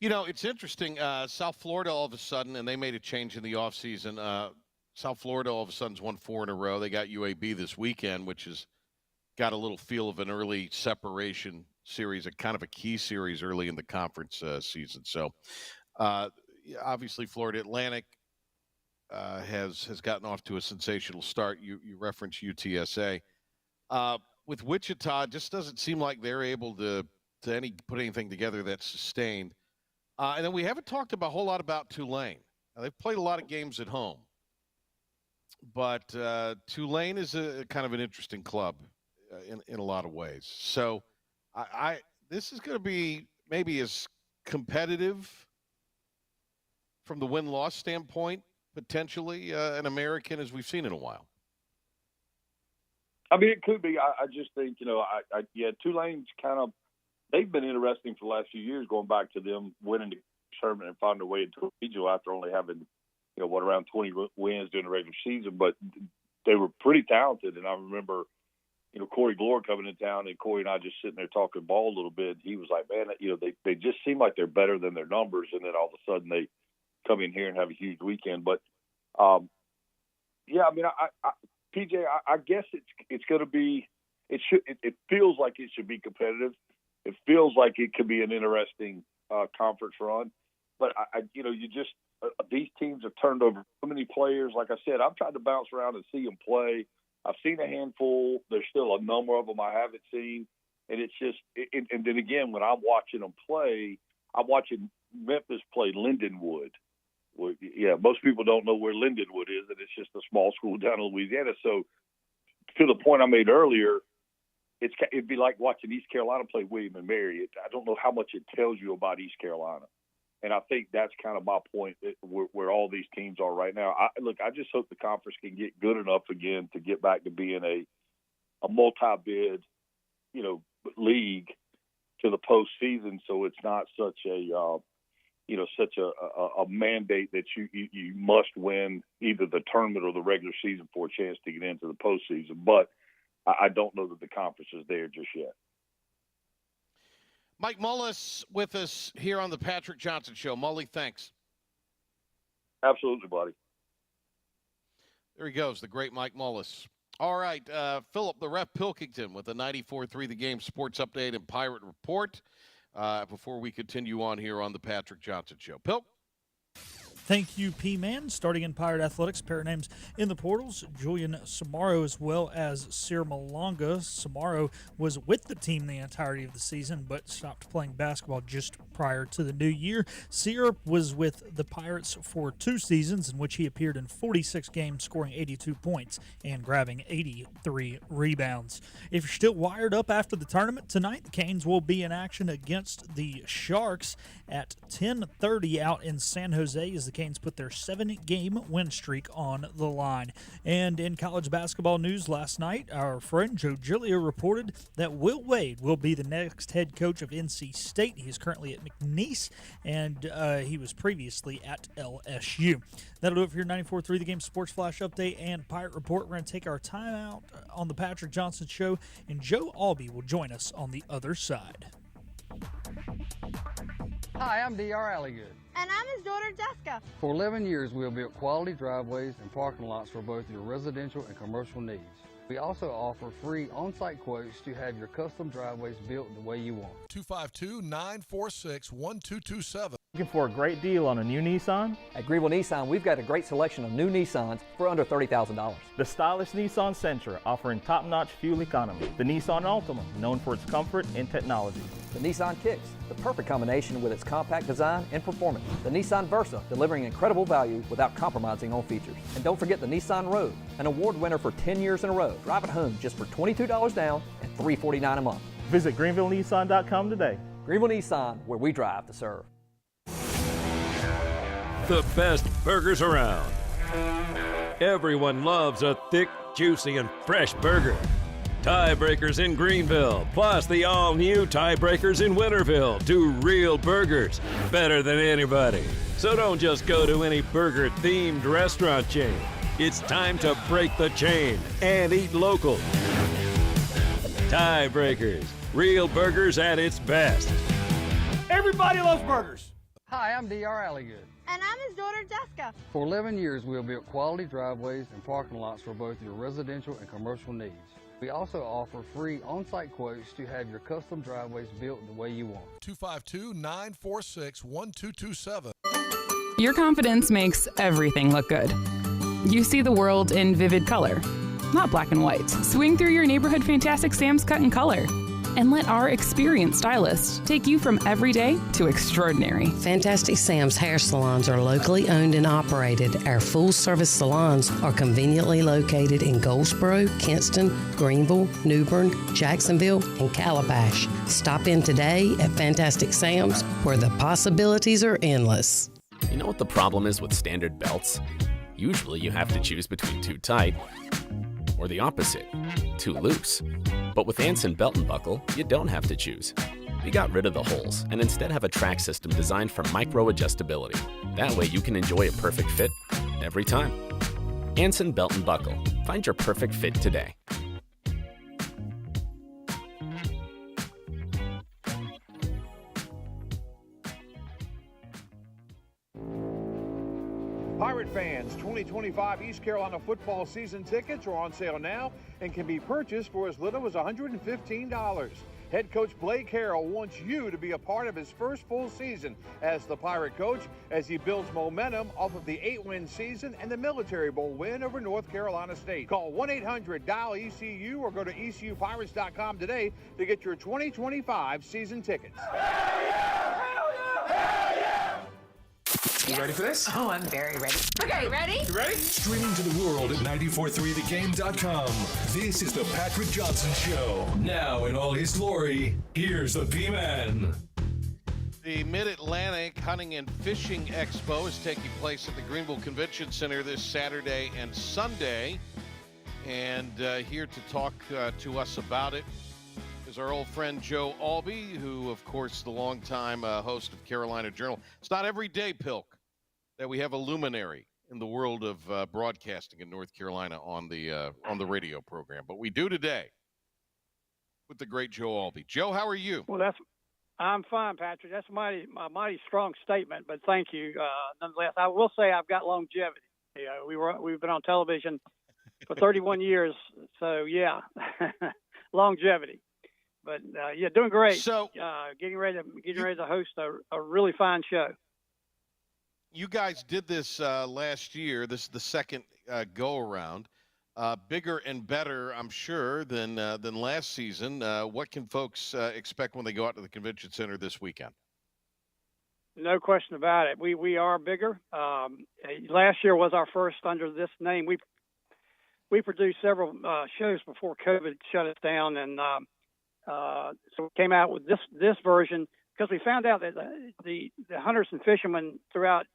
It's interesting. South Florida all of a sudden, and they made a change in the offseason. South Florida all of a sudden's won 4 in a row. They got UAB this weekend, which has got a little feel of an early separation series, a kind of a key series early in the conference season. So, obviously, Florida Atlantic has gotten off to a sensational start. You referenced UTSA. With Wichita, it just doesn't seem like they're able to put anything together that's sustained. And then we haven't talked a whole lot about Tulane. Now, they've played a lot of games at home, but Tulane is a kind of an interesting club in a lot of ways. So this is going to be maybe as competitive from the win-loss standpoint, potentially an American as we've seen in a while. I mean, it could be. I just think, Tulane's kind of, they've been interesting for the last few years, going back to them winning the tournament and finding their way into a regional after only having, around 20 wins during the regular season. But they were pretty talented. And I remember, Corey Glore coming in town, and Corey and I just sitting there talking ball a little bit. He was like, man, they just seem like they're better than their numbers. And then all of a sudden they come in here and have a huge weekend. But, PJ, I guess it's going to be. It feels like it should be competitive. It feels like it could be an interesting conference run. But these teams have turned over so many players. Like I said, I've tried to bounce around and see them play. I've seen a handful. There's still a number of them I haven't seen, and it's just. And then again, when I'm watching them play, I'm watching Memphis play Lindenwood. Well, yeah, most people don't know where Lindenwood is, and it's just a small school down in Louisiana. So, to the point I made earlier, it'd be like watching East Carolina play William and Mary. I don't know how much it tells you about East Carolina, and I think that's kind of my point where all these teams are right now. I just hope the conference can get good enough again to get back to being a multi-bid, league to the postseason, so it's not such a mandate that you must win either the tournament or the regular season for a chance to get into the postseason. But I don't know that the conference is there just yet. Mike Mullis with us here on the Patrick Johnson Show. Mully, thanks. Absolutely, buddy. There he goes, the great Mike Mullis. All right, Philip, the Ref Pilkington with the 94.3 The Game Sports Update and Pirate Report. Before we continue on here on the Patrick Johnson Show. Pilk? Thank you, P-Man. Starting in Pirate Athletics, pair of names in the portals, Julian Samaro as well as Sir Malonga. Samaro was with the team the entirety of the season, but stopped playing basketball just prior to the new year. Sear was with the Pirates for 2 seasons, in which he appeared in 46 games, scoring 82 points and grabbing 83 rebounds. If you're still wired up after the tournament tonight, the Canes will be in action against the Sharks at 10:30 out in San Jose as the Canes put their 7-game win streak on the line. And in college basketball news last night, our friend Joe Giglio reported that Will Wade will be the next head coach of NC State. He is currently at McNeese, and he was previously at LSU. That'll do it for your 94.3 The Game Sports Flash Update and Pirate Report. We're going to take our time out on the Patrick Johnson Show, and Joe Albee will join us on the other side. Hi, I'm D.R. Alligood. And I'm his daughter, Jessica. For 11 years, we have built quality driveways and parking lots for both your residential and commercial needs. We also offer free on-site quotes to have your custom driveways built the way you want. 252-946-1227. Looking for a great deal on a new Nissan? At Greenville Nissan, we've got a great selection of new Nissans for under $30,000. The stylish Nissan Sentra, offering top-notch fuel economy. The Nissan Altima, known for its comfort and technology. The Nissan Kicks, the perfect combination with its compact design and performance. The Nissan Versa, delivering incredible value without compromising on features. And don't forget the Nissan Rogue, an award winner for 10 years in a row. Drive it home just for $22 down and $349 a month. Visit GreenvilleNissan.com today. Greenville Nissan, where we drive to serve. The best burgers around. Everyone loves a thick, juicy, and fresh burger. Tiebreakers in Greenville, plus the all-new Tiebreakers in Winterville. Do real burgers better than anybody. So don't just go to any burger-themed restaurant chain. It's time to break the chain and eat local. Tiebreakers, real burgers at its best. Everybody loves burgers. Hi, I'm D.R. Alligood. And I'm his daughter, Jessica. For 11 years, we have built quality driveways and parking lots for both your residential and commercial needs. We also offer free on-site quotes to have your custom driveways built the way you want. 252-946-1227. Your confidence makes everything look good. You see the world in vivid color, not black and white. Swing through your neighborhood Fantastic Sam's Cut in Color. And let our experienced stylists take you from everyday to extraordinary. Fantastic Sam's hair salons are locally owned and operated. Our full-service salons are conveniently located in Goldsboro, Kinston, Greenville, New Bern, Jacksonville, and Calabash. Stop in today at Fantastic Sam's, where the possibilities are endless. You know what the problem is with standard belts? Usually you have to choose between too tight or the opposite, too loose. But with Anson Belt and Buckle, you don't have to choose. We got rid of the holes and instead have a track system designed for micro-adjustability. That way you can enjoy a perfect fit every time. Anson Belt and Buckle. Find your perfect fit today. Pirate fans, 2025 East Carolina football season tickets are on sale now and can be purchased for as little as $115. Head coach Blake Harrell wants you to be a part of his first full season as the Pirate coach as he builds momentum off of the 8-win season and the Military Bowl win over North Carolina State. Call 1-800-DIAL-ECU or go to ECUPirates.com today to get your 2025 season tickets. You ready for this? Oh, I'm very ready. Okay, ready? You ready? Streaming to the world at 943thegame.com. This is the Patrick Johnson Show. Now in all his glory, here's the P-Man. The Mid-Atlantic Hunting and Fishing Expo is taking place at the Greenville Convention Center this Saturday and Sunday. And here to talk to us about it is our old friend Joe Albea, who, of course, the longtime host of Carolina Journal. It's not every day, Pilk, that we have a luminary in the world of broadcasting in North Carolina on the radio program, but we do today with the great Joe Albea. Joe, how are you? Well, I'm fine, Patrick. That's a mighty strong statement, but thank you. Nonetheless, I will say I've got longevity. We've been on television for 31 years, so yeah, longevity. But yeah, doing great. So getting ready to host a really fine show. You guys did this last year. This is the second go-around. Bigger and better, I'm sure, than last season. What can folks expect when they go out to the convention center this weekend? No question about it. We are bigger. Last year was our first under this name. We produced several shows before COVID shut us down, and so we came out with this version because we found out that the hunters and fishermen throughout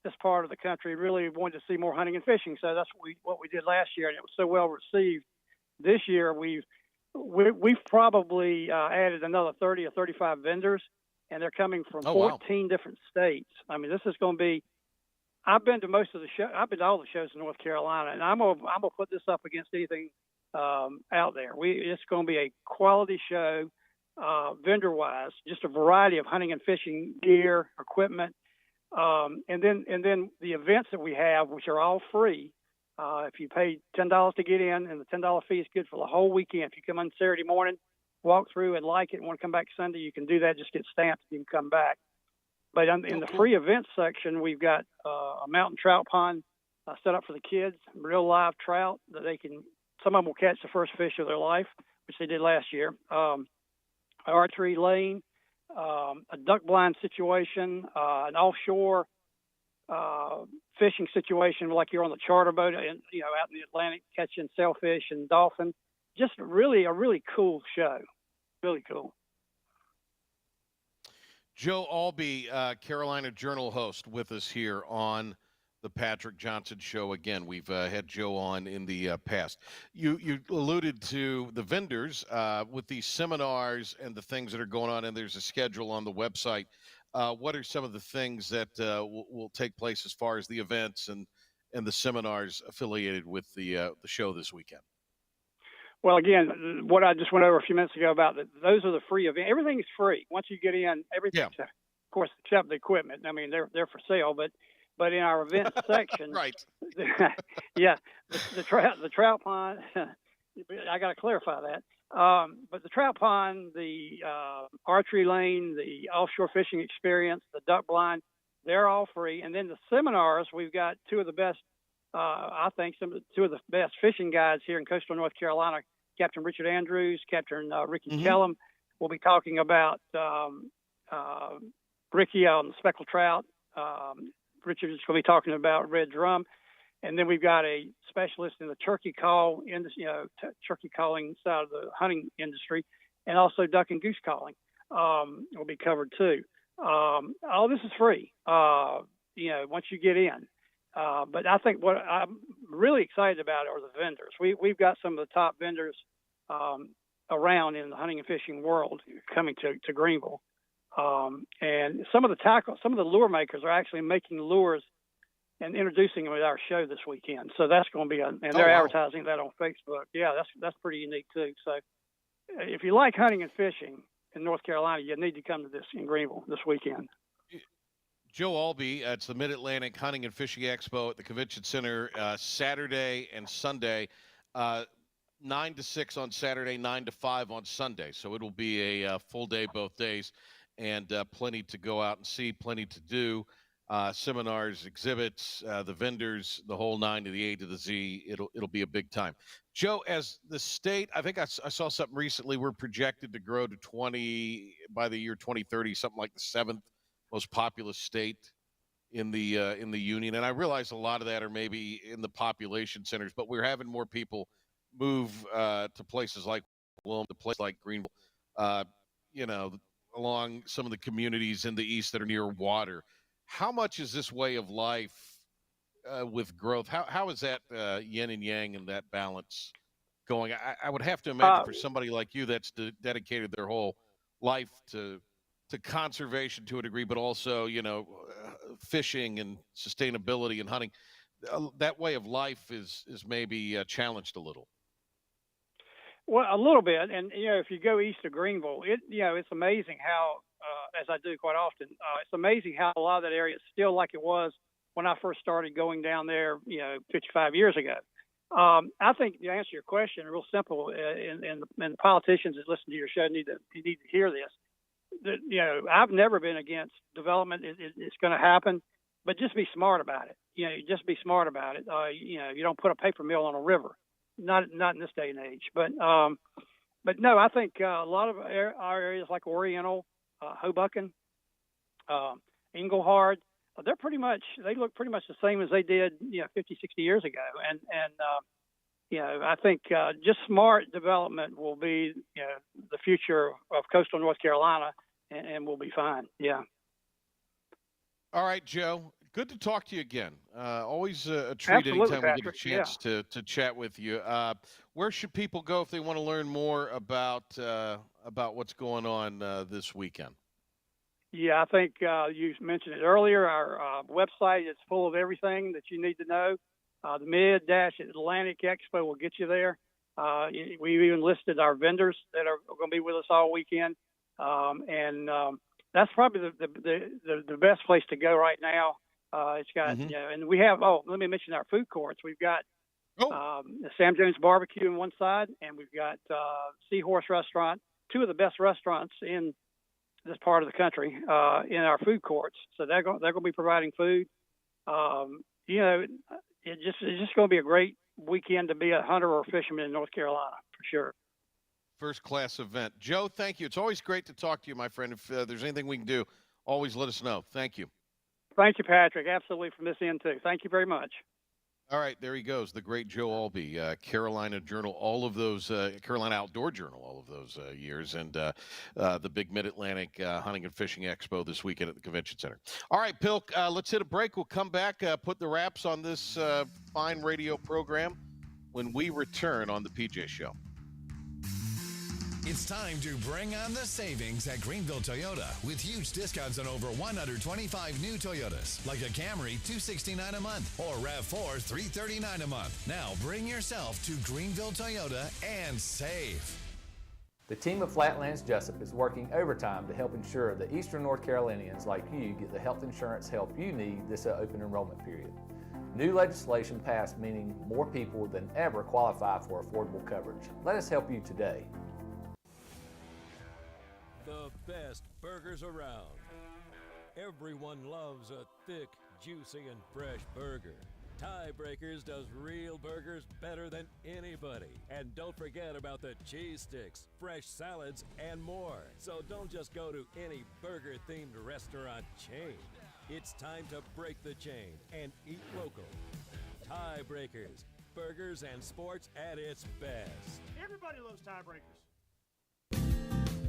this part of the country really wanted to see more hunting and fishing. So that's what we did last year, and it was so well received. This year we've probably added another 30 or 35 vendors, and they're coming from 14 different states. I mean, this is going to be. I've been to most of the show. I've been to all the shows in North Carolina, and I'm gonna put this up against anything out there. It's going to be a quality show, vendor-wise, just a variety of hunting and fishing gear, equipment, and then the events that we have, which are all free. If you pay $10 to get in, and the $10 fee is good for the whole weekend. If you come on Saturday morning, walk through and like it, and want to come back Sunday, you can do that. Just get stamped and you can come back. But in the free events section, we've got a mountain trout pond set up for the kids, real live trout that they can. Some of them will catch the first fish of their life, which they did last year. Archery lane, a duck blind situation, an offshore fishing situation like you're on the charter boat, and out in the Atlantic catching sailfish and dolphin. Just a really cool show. Really cool. Joe Albea, Carolina Journal host, with us here on the Patrick Johnson Show. Again, we've had Joe on in the past. You alluded to the vendors with these seminars and the things that are going on, and there's a schedule on the website. What are some of the things that will take place as far as the events and the seminars affiliated with the show this weekend? Well, again, what I just went over a few minutes ago about those are the free events. Everything's free once you get in. Everything, of course, except the equipment. I mean, they're for sale, but in our event section, right? Yeah, the trout pond. I got to clarify that. But the trout pond, the archery lane, the offshore fishing experience, the duck blind, they're all free. And then the seminars, we've got two of the best. I think two of the best fishing guides here in coastal North Carolina, Captain Richard Andrews, Captain Ricky Kellum, will be talking about Ricky on the speckled trout. Richard is going to be talking about red drum. And then we've got a specialist in the turkey call industry, turkey calling side of the hunting industry, and also duck and goose calling will be covered too. All this is free, once you get in. But I think what I'm really excited about are the vendors. We've got some of the top vendors around in the hunting and fishing world coming to Greenville. And some of the lure makers are actually making lures and introducing them at our show this weekend. So that's going to be, and they're advertising that on Facebook. Yeah, that's pretty unique too. So if you like hunting and fishing in North Carolina, you need to come to this in Greenville this weekend. Joe Albea, it's the Mid-Atlantic Hunting and Fishing Expo at the Convention Center Saturday and Sunday, 9 to 6 on Saturday, 9 to 5 on Sunday. So it'll be a full day both days, and plenty to go out and see, plenty to do. Seminars, exhibits, the vendors, the whole 9 to the A to the Z. It'll be a big time. Joe, as the state, I think I saw something recently, we're projected to grow to 20 by the year 2030, something like the 7th most populous state in the union. And I realize a lot of that are maybe in the population centers, but we're having more people move to places like Wilmington, to places like Greenville, along some of the communities in the east that are near water. How much is this way of life with growth? How is that yin and yang and that balance going? I would have to imagine for somebody like you that's dedicated their whole life to conservation to a degree, but also, fishing and sustainability and hunting, that way of life is maybe challenged a little. Well, a little bit. And, if you go east of Greenville, it's amazing how, as I do quite often, it's amazing how a lot of that area is still like it was when I first started going down there, 55 years ago. I think to answer your question, real simple, and the politicians that listen to your show need to hear this. I've never been against development. It's going to happen, but just be smart about it. Just be smart about it. You don't put a paper mill on a river, not in this day and age. But no, I think a lot of our areas like Oriental, Hoboken, Englehart, they look pretty much the same as they did, 50, 60 years ago. And I think just smart development will be, the future of coastal North Carolina, and we'll be fine. Yeah. All right, Joe. Good to talk to you again. Always a treat. Absolutely, anytime Patrick. We get a chance to chat with you. Where should people go if they want to learn more about what's going on this weekend? Yeah, I think you mentioned it earlier. Our website is full of everything that you need to know. The Mid-Atlantic Expo will get you there. We've even listed our vendors that are going to be with us all weekend. And that's probably the best place to go right now. It's got, and we have, let me mention our food courts. We've got the Sam Jones Barbecue on one side, and we've got Seahorse Restaurant, two of the best restaurants in this part of the country, in our food courts. So they're going to be providing food. It's just going to be a great weekend to be a hunter or a fisherman in North Carolina, for sure. First-class event. Joe, thank you. It's always great to talk to you, my friend. If there's anything we can do, always let us know. Thank you. Thank you, Patrick. Absolutely, from this end, too. Thank you very much. All right, there he goes, the great Joe Albea, Carolina Journal, all of those, Carolina Outdoor Journal, all of those years, and the big Mid-Atlantic Hunting and Fishing Expo this weekend at the Convention Center. All right, Pilk, let's hit a break. We'll come back, put the wraps on this fine radio program when we return on the PJ Show. It's time to bring on the savings at Greenville Toyota with huge discounts on over 125 new Toyotas, like a Camry $269 a month or RAV4 $339 a month. Now bring yourself to Greenville Toyota and save. The team of Flatlands Jessup is working overtime to help ensure that Eastern North Carolinians like you get the health insurance help you need this open enrollment period. New legislation passed, meaning more people than ever qualify for affordable coverage. Let us help you today. The best burgers around. Everyone loves a thick, juicy, and fresh burger. Tiebreakers does real burgers better than anybody. And don't forget about the cheese sticks, fresh salads, and more. So don't just go to any burger-themed restaurant chain. It's time to break the chain and eat local. Tiebreakers, burgers and sports at its best. Everybody loves Tiebreakers.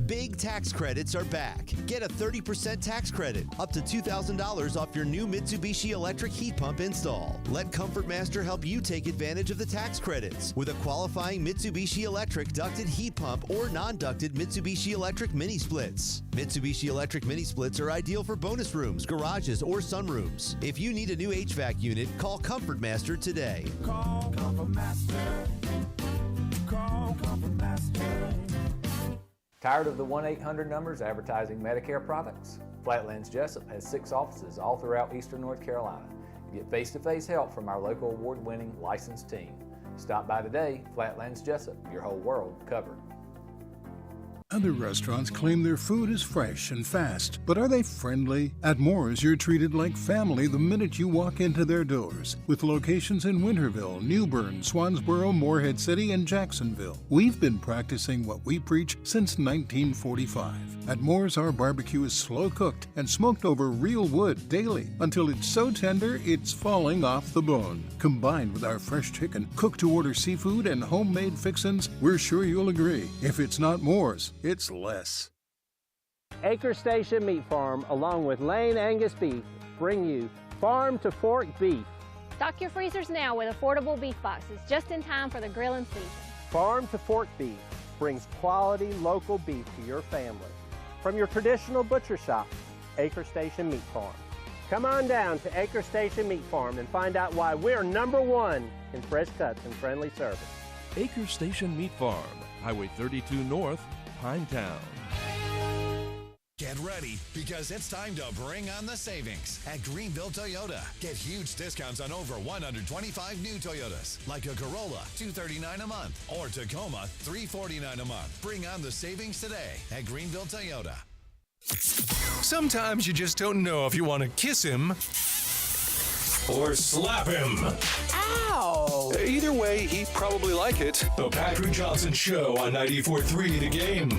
Big tax credits are back. Get a 30% tax credit, up to $2,000 off your new Mitsubishi electric heat pump install. Let Comfort Master help you take advantage of the tax credits with a qualifying Mitsubishi electric ducted heat pump or non-ducted Mitsubishi electric mini splits. Mitsubishi electric mini splits are ideal for bonus rooms, garages, or sunrooms. If you need a new HVAC unit, call Comfort Master today. Call Comfort Master. Call Comfort Master. Tired of the 1-800 numbers advertising Medicare products? Flatlands Jessup has 6 offices all throughout Eastern North Carolina. Get face-to-face help from our local award-winning licensed team. Stop by today. Flatlands Jessup, your whole world covered. Other restaurants claim their food is fresh and fast, but are they friendly? At Moore's, you're treated like family the minute you walk into their doors. With locations in Winterville, New Bern, Swansboro, Morehead City, and Jacksonville. We've been practicing what we preach since 1945. At Moore's, our barbecue is slow cooked and smoked over real wood daily until it's so tender it's falling off the bone. Combined with our fresh chicken, cooked-to-order seafood, and homemade fixins, we're sure you'll agree. If it's not Moore's, it's less. Acre Station Meat Farm, along with Lane Angus Beef, bring you farm to fork beef. Stock your freezers now with affordable beef boxes, just in time for the grilling season. Farm to fork beef brings quality local beef to your family. From your traditional butcher shop, Acre Station Meat Farm. Come on down to Acre Station Meat Farm and find out why we're #1 in fresh cuts and friendly service. Acre Station Meat Farm, Highway 32 North, Pinetown. Get ready, because it's time to bring on the savings at Greenville Toyota. Get huge discounts on over 125 new Toyotas, like a Corolla, $239 a month, or Tacoma, $349 a month. Bring on the savings today at Greenville Toyota. Sometimes you just don't know if you want to kiss him or slap him. Ow! Either way, he'd probably like it. The Patrick Johnson Show on 94.3 The Game.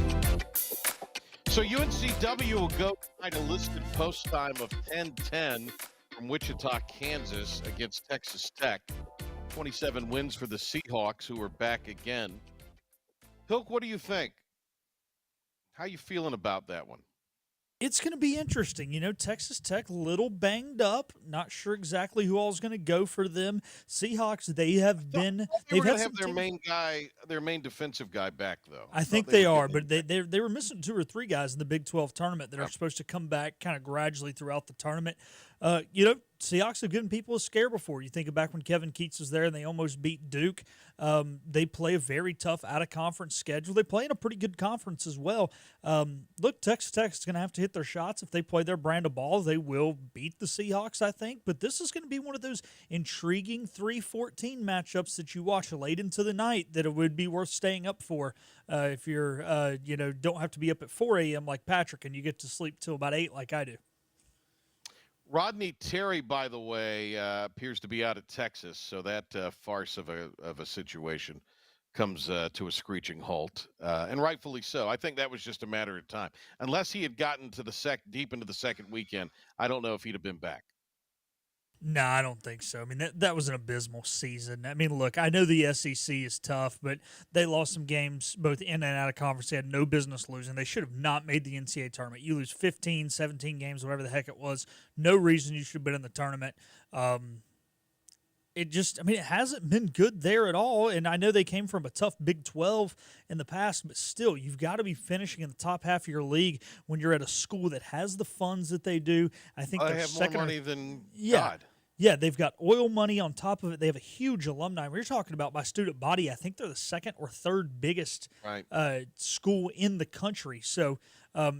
So UNCW will go tonight a listed post time of 10:10 from Wichita, Kansas against Texas Tech. 27 wins for the Seahawks, who are back again. Hilk, what do you think? How you feeling about that one? It's going to be interesting. You know, Texas Tech, a little banged up. Not sure exactly who all's going to go for them. Seahawks, they have been. They've had their main guy, their main defensive guy back, though. I think they are, but they were missing 2 or 3 guys in the Big 12 tournament that are supposed to come back kind of gradually throughout the tournament. You know, Seahawks have given people a scare before. You think of back when Kevin Keats was there and they almost beat Duke. They play a very tough out-of-conference schedule. They play in a pretty good conference as well. Look, Texas Tech is going to have to hit their shots. If they play their brand of ball, they will beat the Seahawks, I think. But this is going to be one of those intriguing 3-14 matchups that you watch late into the night that it would be worth staying up for if you're, don't have to be up at 4 a.m. like Patrick and you get to sleep till about 8 like I do. Rodney Terry, by the way, appears to be out at Texas, so that farce of a situation comes to a screeching halt, and rightfully so. I think that was just a matter of time. Unless he had gotten to the deep into the second weekend, I don't know if he'd have been back. No, I don't think so. I mean, that was an abysmal season. I mean, look, I know the SEC is tough, but they lost some games both in and out of conference. They had no business losing. They should have not made the NCAA tournament. You lose 15, 17 games, whatever the heck it was. No reason you should have been in the tournament. It hasn't been good there at all. And I know they came from a tough Big 12 in the past, but still, you've got to be finishing in the top half of your league when you're at a school that has the funds that they do. I think they they're have second more money than yeah. God. Yeah, they've got oil money on top of it. They have a huge alumni. We're talking about by student body. I think they're the second or third biggest school in the country. So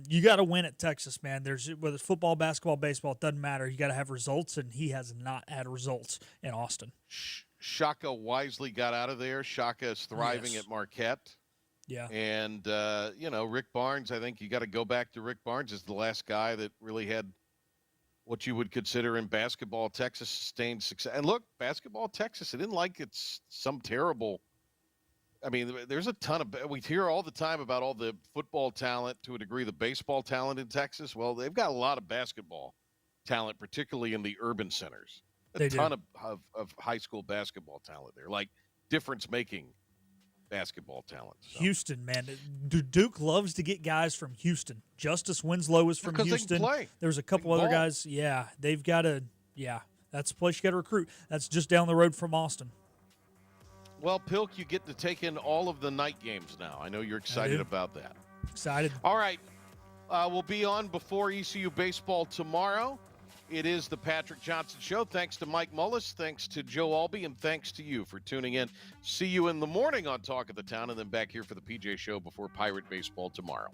you got to win at Texas, man. Whether it's football, basketball, baseball, it doesn't matter. You got to have results, and he has not had results in Austin. Shaka wisely got out of there. Shaka is thriving at Marquette. Yeah. And, Rick Barnes, I think you got to go back to Rick Barnes as the last guy that really had what you would consider in basketball Texas sustained success. And look, basketball Texas, it isn't like it's some terrible – I mean, there's a ton of – we hear all the time about all the football talent, to a degree the baseball talent in Texas. Well, they've got a lot of basketball talent, particularly in the urban centers. A ton of high school basketball talent there, like difference-making basketball talent. So. Houston, man. Duke loves to get guys from Houston. Justice Winslow is from Houston. There's a couple other guys. Yeah, they've got to – yeah, that's the place you got to recruit. That's just down the road from Austin. Well, Pilk, you get to take in all of the night games now. I know you're excited about that. Excited. All right. We'll be on before ECU baseball tomorrow. It is the Patrick Johnson Show. Thanks to Mike Mullis, thanks to Joe Albee, and thanks to you for tuning in. See you in the morning on Talk of the Town, and then back here for the PJ Show before Pirate baseball tomorrow.